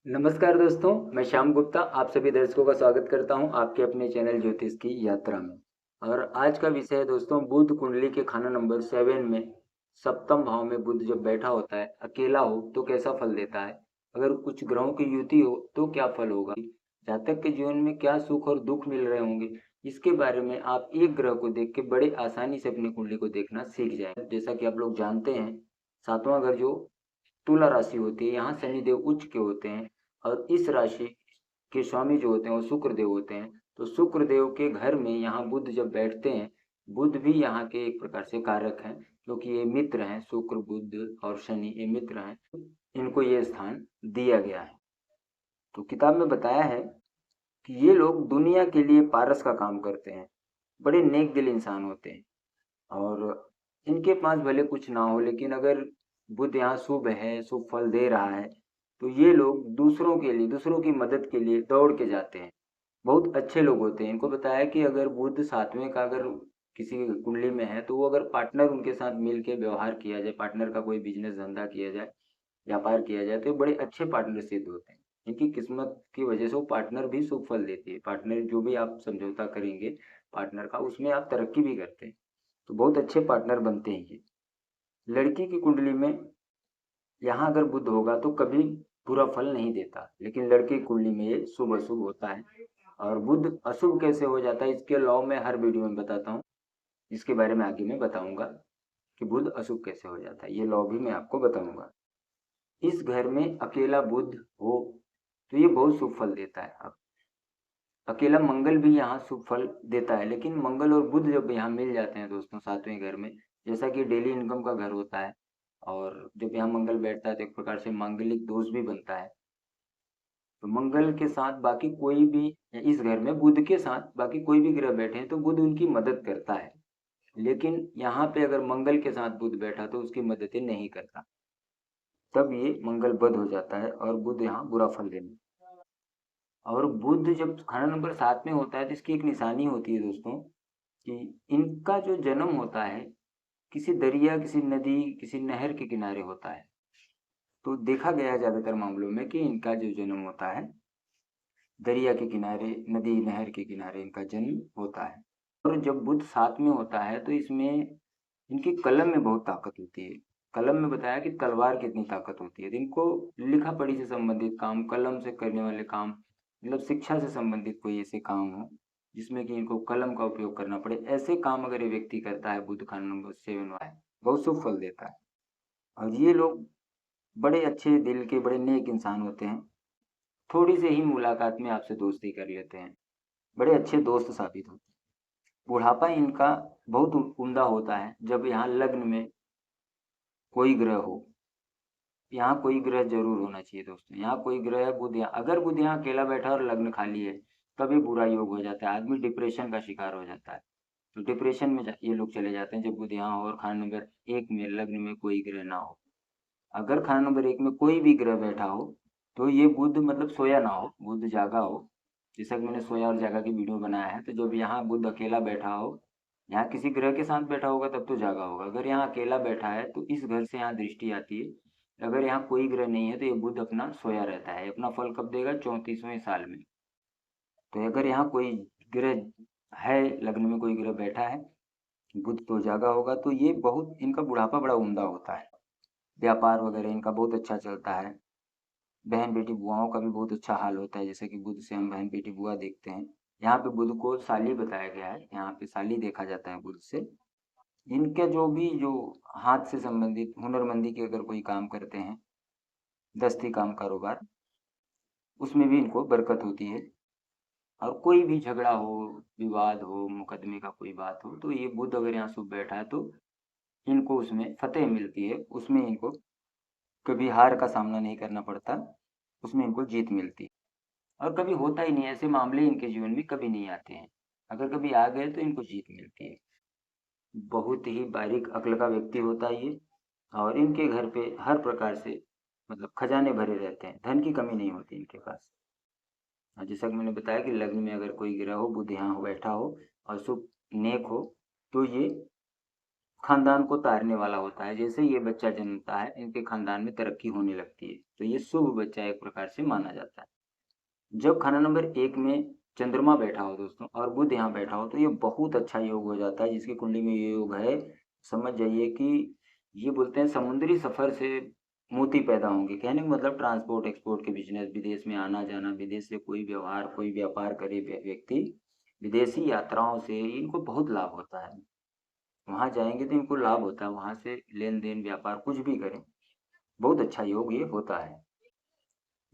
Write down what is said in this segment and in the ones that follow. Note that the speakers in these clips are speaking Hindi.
नमस्कार दोस्तों, मैं श्याम गुप्ता आप सभी दर्शकों का स्वागत करता हूं आपके अपने चैनल ज्योतिष की यात्रा में। और आज का विषय है दोस्तों बुध कुंडली के खाना नंबर 7 में सप्तम भाव में बुध जब बैठा होता है, अकेला हो तो कैसा फल देता है, अगर कुछ ग्रहों की युति हो तो क्या फल होगा, जातक के जीवन में क्या सुख और दुख मिल रहे होंगे, इसके बारे में आप एक ग्रह को देख के बड़े आसानी से अपनी कुंडली को देखना सीख जाए। जैसा कि आप लोग जानते हैं, सातवां घर जो तुला राशि होती है, यहाँ शनिदेव उच्च के होते हैं और इस राशि के स्वामी जो होते हैं वो शुक्र देव होते हैं। तो शुक्र देव के घर में यहाँ बुध जब बैठते हैं, बुध भी यहाँ के एक प्रकार से कारक हैं, क्योंकि ये मित्र हैं। शुक्र बुध और शनि ये मित्र हैं, इनको ये स्थान दिया गया है। तो किताब में बताया है कि ये लोग दुनिया के लिए पारस का काम करते हैं, बड़े नेक दिल इंसान होते हैं और इनके पास भले कुछ ना हो, लेकिन अगर बुध यहाँ शुभ है, शुभ फल दे रहा है, तो ये लोग दूसरों के लिए, दूसरों की मदद के लिए दौड़ के जाते हैं। बहुत अच्छे लोग होते हैं। इनको बताया कि अगर बुध सातवें का अगर किसी की कुंडली में है, तो वो अगर पार्टनर उनके साथ मिल के व्यवहार किया जाए, पार्टनर का कोई बिजनेस धंधा किया जाए, व्यापार किया जाए, तो ये बड़े अच्छे पार्टनर सिद्ध होते हैं। इनकी किस्मत की वजह से वो पार्टनर भी शुभ फल देती है। पार्टनर जो भी आप समझौता करेंगे पार्टनर का, उसमें आप तरक्की भी करते हैं। तो बहुत अच्छे पार्टनर बनते हैं ये। लड़की की कुंडली में यहाँ अगर बुध होगा तो कभी बुरा फल नहीं देता, लेकिन लड़की की कुंडली में ये शुभ अशुभ होता है। और बुध अशुभ कैसे हो जाता है, इसके लॉ में हर वीडियो में बताता हूँ, इसके बारे में आगे मैं बताऊंगा कि बुध अशुभ कैसे हो जाता है, ये लॉ भी मैं आपको बताऊंगा। इस घर में अकेला बुध हो तो ये बहुत शुभ फल देता है। अब अकेला मंगल भी यहाँ शुभ फल देता है, लेकिन मंगल और बुध जब यहाँ मिल जाते हैं दोस्तों सातवें घर में, जैसा कि डेली इनकम का घर होता है, और जब यहाँ मंगल बैठता है तो एक प्रकार से मांगलिक दोष भी बनता है। तो मंगल के साथ बाकी कोई भी, इस घर में बुध के साथ बाकी कोई भी ग्रह बैठे हैं तो बुध उनकी मदद करता है, लेकिन यहाँ पे अगर मंगल के साथ बुध बैठा तो उसकी मदद नहीं करता। तब ये मंगल बद हो जाता है और बुध यहाँ बुरा फल देने। और बुध जब खाना नंबर 7 में होता है तो इसकी एक निशानी होती है दोस्तों, कि इनका जो जन्म होता है किसी दरिया, किसी नदी, किसी नहर के किनारे होता है। तो देखा गया है ज़्यादातर मामलों में कि इनका जो जन्म होता है दरिया के किनारे, नदी नहर के किनारे इनका जन्म होता है। और जब बुध साथ में होता है तो इसमें इनकी कलम में बहुत ताकत होती है। कलम में बताया कि तलवार की इतनी ताकत होती है। तो इनको लिखा पढ़ी से संबंधित काम, कलम से करने वाले काम, मतलब शिक्षा से संबंधित कोई ऐसे काम हो जिसमें कि इनको कलम का उपयोग करना पड़े, ऐसे काम अगर ये व्यक्ति करता है, बुध का नंबर 7 है, बहुत शुभ फल देता है। और ये लोग बड़े अच्छे दिल के, बड़े नेक इंसान होते हैं। थोड़ी सी ही मुलाकात में आपसे दोस्ती कर लेते हैं, बड़े अच्छे दोस्त साबित होते हैं। बुढ़ापा इनका बहुत उम्दा होता है जब यहाँ लग्न में कोई ग्रह हो। यहाँ कोई ग्रह जरूर होना चाहिए दोस्तों। यहाँ कोई ग्रह है, बुध यहाँ, अगर बुध यहाँ अकेला बैठा और लग्न खाली है तभी बुरा योग हो जाता है, आदमी डिप्रेशन का शिकार हो जाता है। तो डिप्रेशन में ये लोग चले जाते हैं जब बुध यहाँ हो और खाना नंबर 1 में लग्न में कोई ग्रह ना हो। अगर खाना नंबर 1 में कोई भी ग्रह बैठा हो तो ये बुध मतलब सोया ना हो, बुध जागा हो। जैसा कि मैंने सोया और जागा की वीडियो बनाया है, तो जब यहाँ बुध अकेला बैठा हो, यहाँ किसी ग्रह के साथ बैठा होगा तब तो जागा होगा। अगर यहाँ अकेला बैठा है तो इस घर से यहाँ दृष्टि आती है। अगर यहाँ कोई ग्रह नहीं है तो ये बुध अपना सोया रहता है। अपना फल कब देगा? 34वें साल में। तो अगर यहाँ कोई ग्रह है, लग्न में कोई ग्रह बैठा है, बुध तो जागा होगा, तो ये बहुत, इनका बुढ़ापा बड़ा उम्दा होता है। व्यापार वगैरह इनका बहुत अच्छा चलता है। बहन बेटी बुआओं का भी बहुत अच्छा हाल होता है, जैसे कि बुध से हम बहन बेटी बुआ देखते हैं। यहाँ पे बुध को साली बताया गया है, यहाँ पे साली देखा जाता है बुध से। इनके जो भी, जो हाथ से संबंधित हुनरमंदी के अगर कोई काम करते हैं, दस्ती काम कारोबार, उसमें भी इनको बरकत होती है। और कोई भी झगड़ा हो, विवाद हो, मुकदमे का कोई बात हो, तो ये बुध अगर यहाँ शुभ बैठा है तो इनको उसमें फतेह मिलती है, उसमें इनको कभी हार का सामना नहीं करना पड़ता, उसमें इनको जीत मिलती है। और कभी होता ही नहीं, ऐसे मामले इनके जीवन में कभी नहीं आते हैं। अगर कभी आ गए तो इनको जीत मिलती है। बहुत ही बारीक अक्ल का व्यक्ति होता है ये। और इनके घर पे हर प्रकार से मतलब खजाने भरे रहते हैं, धन की कमी नहीं होती इनके पास। और जैसा कि मैंने बताया कि लग्न में अगर कोई ग्रह हो, बुध यहाँ हो बैठा हो और शुभ नेक हो, तो ये खानदान को तारने वाला होता है। जैसे ये बच्चा जन्मता है, इनके खानदान में तरक्की होने लगती है, तो ये शुभ बच्चा एक प्रकार से माना जाता है। जब खाना नंबर 1 में चंद्रमा बैठा हो दोस्तों और बुध यहाँ बैठा हो, तो ये बहुत अच्छा योग हो जाता है। जिसकी कुंडली में ये योग है, समझ जाइए कि ये बोलते हैं समुद्री सफर से मोती पैदा होंगे। कहने का मतलब ट्रांसपोर्ट एक्सपोर्ट के बिजनेस, विदेश में आना जाना, विदेश से कोई व्यवहार कोई व्यापार करे व्यक्ति, विदेशी यात्राओं से इनको बहुत लाभ होता है। वहाँ जाएंगे तो इनको लाभ होता है, वहाँ से लेन देन व्यापार कुछ भी करें, बहुत अच्छा योग ये होता है।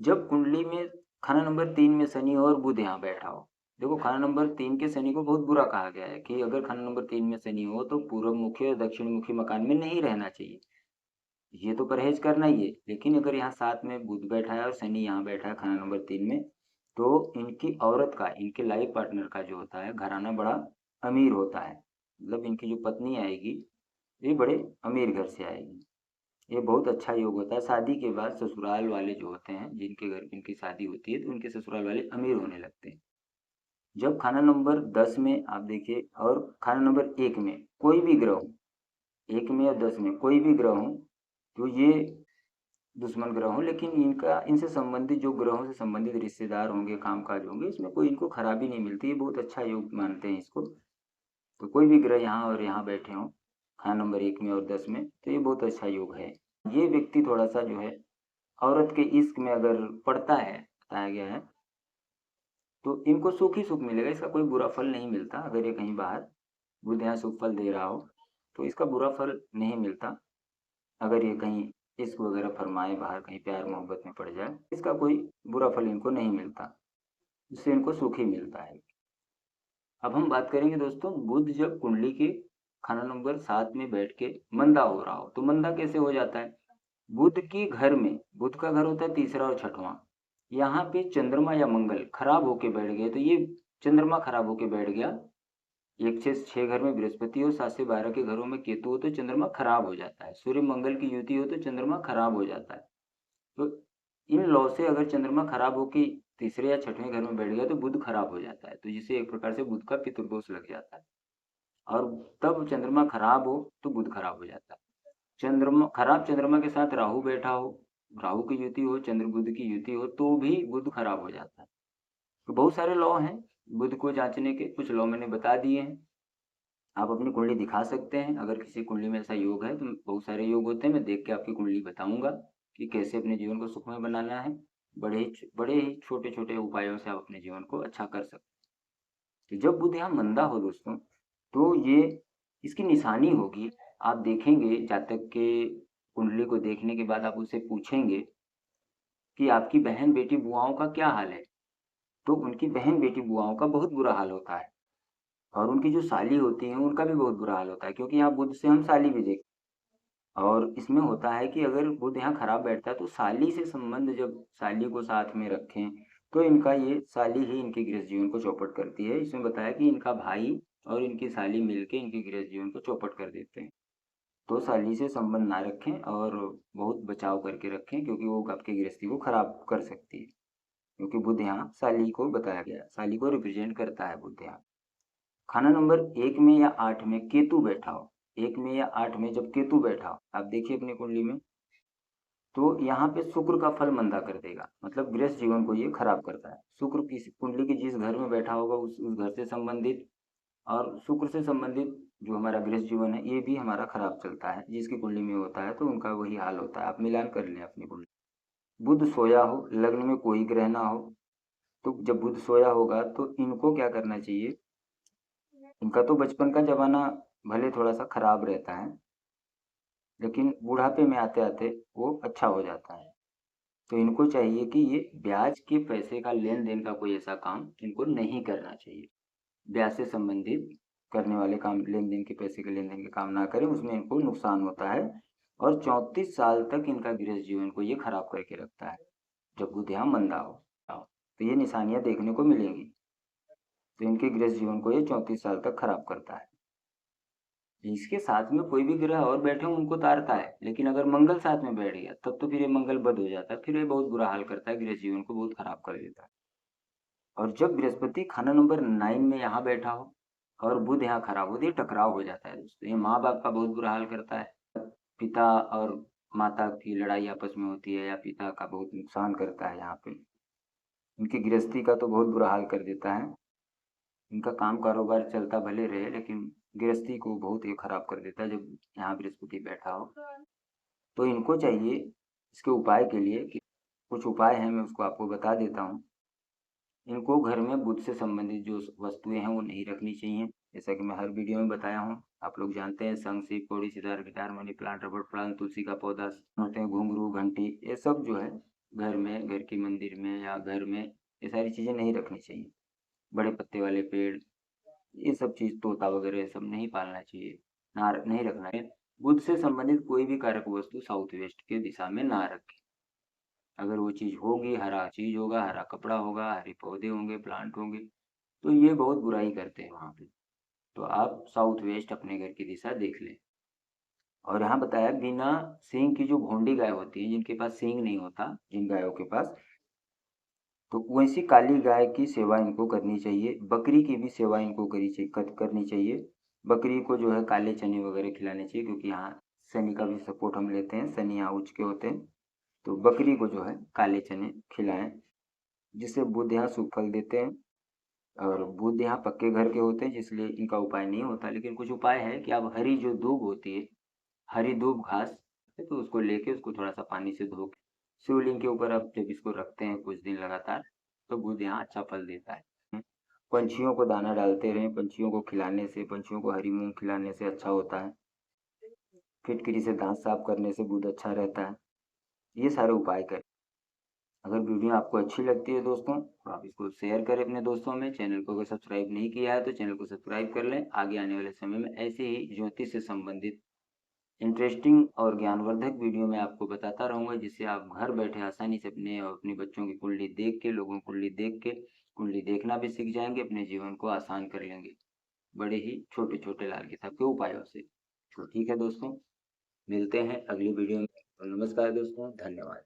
जब कुंडली में खाना नंबर 3 में शनि और बुध यहाँ बैठा हो, देखो खाना नंबर 3 के शनि को बहुत बुरा कहा गया है कि अगर खाना नंबर 3 में शनि हो तो पूर्व मुखी और दक्षिण मुखी मकान में नहीं रहना चाहिए, ये तो परहेज करना ही है। लेकिन अगर यहाँ साथ में बुध बैठा है और शनि यहाँ बैठा है खाना नंबर 3 में, तो इनकी औरत का, इनके लाइफ पार्टनर का जो होता है घराना बड़ा अमीर होता है। मतलब इनकी जो पत्नी आएगी ये बड़े अमीर घर से आएगी। ये बहुत अच्छा योग होता है। शादी के बाद ससुराल वाले जो होते हैं, जिनके घर पे इनकी शादी होती है, तो उनके ससुराल वाले अमीर होने लगते हैं। जब खाना नंबर 10 में आप देखिए और खाना नंबर 1 में कोई भी ग्रह हो, 1 में या 10 में कोई भी ग्रह हो, तो ये दुश्मन ग्रह हो, लेकिन इनका इनसे संबंधित जो ग्रहों से संबंधित रिश्तेदार होंगे, कामकाज होंगे, इसमें कोई इनको खराबी नहीं मिलती। ये बहुत अच्छा योग मानते हैं इसको। तो कोई भी ग्रह यहाँ और यहाँ बैठे हों, खाना नंबर 1 में और 10 में, तो ये बहुत अच्छा योग है। ये व्यक्ति थोड़ा सा जो है औरत के इश्क में अगर पड़ता है, बताया गया है, तो इनको सुख ही सुख मिलेगा, इसका कोई बुरा फल नहीं मिलता। अगर ये कहीं बाहर बुध यहाँ सुख फल दे रहा हो तो इसका बुरा फल नहीं मिलता। अगर ये कहीं इश्क वगैरह फरमाए, बाहर कहीं प्यार मोहब्बत में पड़ जाए, इसका कोई बुरा फल इनको नहीं मिलता, इससे इनको सुख ही मिलता है। अब हम बात करेंगे दोस्तों, बुध जब कुंडली के खाना नंबर 7 में बैठ के मंदा हो रहा हो, तो मंदा कैसे हो जाता है? बुध के घर में, बुध का घर होता है तीसरा और छठवां, यहाँ पे चंद्रमा या मंगल खराब होके बैठ गए, तो ये चंद्रमा खराब होके बैठ गया। 1 से 6 घर में बृहस्पति हो, 7 से 12 के घरों में केतु हो, तो चंद्रमा खराब हो जाता है। सूर्य मंगल की युति हो तो चंद्रमा खराब हो जाता है। तो इन लॉ से अगर चंद्रमा खराब होके तीसरे या छठवें घर में बैठ गया तो बुध खराब हो जाता है, तो जिससे एक प्रकार से बुध का पितृदोष लग जाता है। और तब चंद्रमा खराब हो तो बुध खराब हो जाता है। चंद्रमा खराब, चंद्रमा के साथ राहु बैठा हो, राहु की युति हो, चंद्र बुध की युति हो, तो भी बुध खराब हो जाता है। तो बहुत सारे लॉ हैं बुध को जांचने के, कुछ लॉ मैंने बता दिए हैं। आप अपनी कुंडली दिखा सकते हैं, अगर किसी कुंडली में ऐसा योग है, तो बहुत सारे योग होते हैं, मैं देख के आपकी कुंडली बताऊंगा कि कैसे अपने जीवन को सुखमय बनाना है। बड़े ही छोटे छोटे उपायों से आप अपने जीवन को अच्छा कर सकते हैं। तो जब बुध यहाँ मंदा हो दोस्तों, तो ये इसकी निशानी होगी। आप देखेंगे जातक के कुंडली को देखने के बाद आप उससे पूछेंगे कि आपकी बहन बेटी बुआओं का क्या हाल है, तो उनकी बहन बेटी बुआओं का बहुत बुरा हाल होता है। और उनकी जो साली होती हैं उनका भी बहुत बुरा हाल होता है, क्योंकि यहाँ बुध से हम साली भी देखते हैं। और इसमें होता है कि अगर बुध यहाँ खराब बैठता है तो साली से संबंध, जब साली को साथ में रखें तो इनका ये साली ही इनके गृह जीवन को चौपट करती है। इसमें बताया कि इनका भाई और इनकी साली मिलके इनके गृह जीवन को चौपट कर देते हैं। तो साली से संबंध ना रखें और बहुत बचाव करके रखें, क्योंकि वो आपकी गृहस्थी को खराब कर सकती है। क्योंकि बुध यहाँ साली को बताया गया, साली को रिप्रेजेंट करता है बुध यहाँ। खाना नंबर 1 में या 8 में केतु बैठा हो, 1 में या 8 में जब केतु बैठा हो, आप देखिए अपनी कुंडली में, तो यहाँ पे शुक्र का फल मंदा कर देगा, मतलब गृहस्थ जीवन को ये खराब करता है। शुक्र की कुंडली के जिस घर में बैठा होगा उस घर से संबंधित, और शुक्र से संबंधित जो हमारा गृहस्थ जीवन है ये भी हमारा खराब चलता है। जिसकी कुंडली में होता है तो उनका वही हाल होता है। आप मिलान कर लें अपनी कुंडली। बुध सोया हो, लग्न में कोई ग्रह ना हो, तो जब बुध सोया होगा तो इनको क्या करना चाहिए? इनका तो बचपन का जमाना भले थोड़ा सा खराब रहता है, लेकिन बुढ़ापे में आते आते वो अच्छा हो जाता है। तो इनको चाहिए कि ये ब्याज के पैसे का लेन देन का कोई ऐसा काम इनको नहीं करना चाहिए। ब्याज से संबंधित करने वाले काम, लेन देन के पैसे के लेन देन के काम ना करें, उसमें इनको नुकसान होता है। और 34 साल तक इनका गृह जीवन को ये खराब करके रखता है जब बुध यहाँ मंदा हो। तो ये निशानियां देखने को मिलेंगी। तो इनके गृह जीवन को ये 34 साल तक खराब करता है। इसके साथ में कोई भी ग्रह और बैठे हों उनको तारता है, लेकिन अगर मंगल साथ में बैठ गया तब तो फिर ये मंगल बद हो जाता है, फिर ये बहुत बुरा हाल करता है, गृह जीवन को बहुत खराब कर देता है। और जब बृहस्पति खाना नंबर 9 में यहाँ बैठा हो और बुध यहाँ खराब होती है, टकराव हो जाता है दोस्तों। ये माँ बाप का बहुत बुरा हाल करता है, पिता और माता की लड़ाई आपस में होती है, या पिता का बहुत नुकसान करता है यहाँ पे। इनकी गृहस्थी का तो बहुत बुरा हाल कर देता है। इनका काम कारोबार चलता भले रहे, लेकिन गृहस्थी को बहुत ही खराब कर देता है जब यहाँ बृहस्पति बैठा हो। तो इनको चाहिए इसके उपाय के लिए कि कुछ उपाय हैं, मैं उसको आपको बता देता हूँ। इनको घर में बुध से संबंधित जो वस्तुएं हैं वो नहीं रखनी चाहिए, जैसा कि मैं हर वीडियो में बताया हूँ। आप लोग जानते हैं, शंख, सीप, कौड़ी, सितार, गिटार, मनी प्लांट, रबड़ प्लांट, तुलसी का पौधा होते हैं, घुंघरू, घंटी, ये सब जो है घर में, घर की मंदिर में या घर में ये सारी चीजें नहीं रखनी चाहिए। बड़े पत्ते वाले पेड़, ये सब चीज, तोता वगैरह, ये सब नहीं पालना चाहिए, ना नहीं रखना है। बुध से संबंधित कोई भी कारक वस्तु साउथ वेस्ट के दिशा में ना रखें। अगर वो चीज होगी, हरा चीज होगा, हरा कपड़ा होगा, हरे पौधे होंगे, प्लांट होंगे, तो ये बहुत बुराई करते हैं वहां पे। तो आप साउथ वेस्ट अपने घर की दिशा देख लें। और यहाँ बताया, बिना सींग की जो भोंडी गाय होती है, जिनके पास सींग नहीं होता, जिन गायों के पास, तो वैसी काली गाय की सेवा इनको करनी चाहिए। बकरी की भी सेवा इनको करनी चाहिए। बकरी को जो है काले चने वगैरह खिलाने चाहिए, क्योंकि यहाँ शनि का भी सपोर्ट हम लेते हैं, शनि यहाँ उच्च के होते हैं। तो बकरी को जो है काले चने खिलाएं, जिससे बुध यहाँ शुभ फल देते हैं। और बुध यहाँ पक्के घर के होते हैं, जिसलिए इनका उपाय नहीं होता, लेकिन कुछ उपाय है कि आप हरी जो दूब होती है, हरी दूब घास, तो उसको लेके उसको थोड़ा सा पानी से धो के शिवलिंग के ऊपर आप जब इसको रखते हैं कुछ दिन लगातार, तो बुध यहाँ अच्छा फल देता है। पंछियों को दाना डालते रहें, पंछियों को खिलाने से, पंछियों को हरी मूंग खिलाने से अच्छा होता है। फिटकरी से दांत साफ करने से बुध अच्छा रहता है। ये सारे उपाय करें। अगर वीडियो आपको अच्छी लगती है दोस्तों, तो आप इसको शेयर करें अपने दोस्तों में। चैनल को अगर सब्सक्राइब नहीं किया है तो चैनल को सब्सक्राइब कर लें। आगे आने वाले समय में ऐसे ही ज्योतिष से संबंधित इंटरेस्टिंग और ज्ञानवर्धक वीडियो मैं आपको बताता रहूँगा, जिससे आप घर बैठे आसानी से अपने और अपने बच्चों की कुंडली देख के, लोगों की कुंडली देख के कुंडली देखना भी सीख जाएंगे, अपने जीवन को आसान कर लेंगे बड़े ही छोटे छोटे लाल किताब के उपायों से। तो ठीक है दोस्तों, मिलते हैं अगली वीडियो में। नमस्कार दोस्तों, धन्यवाद।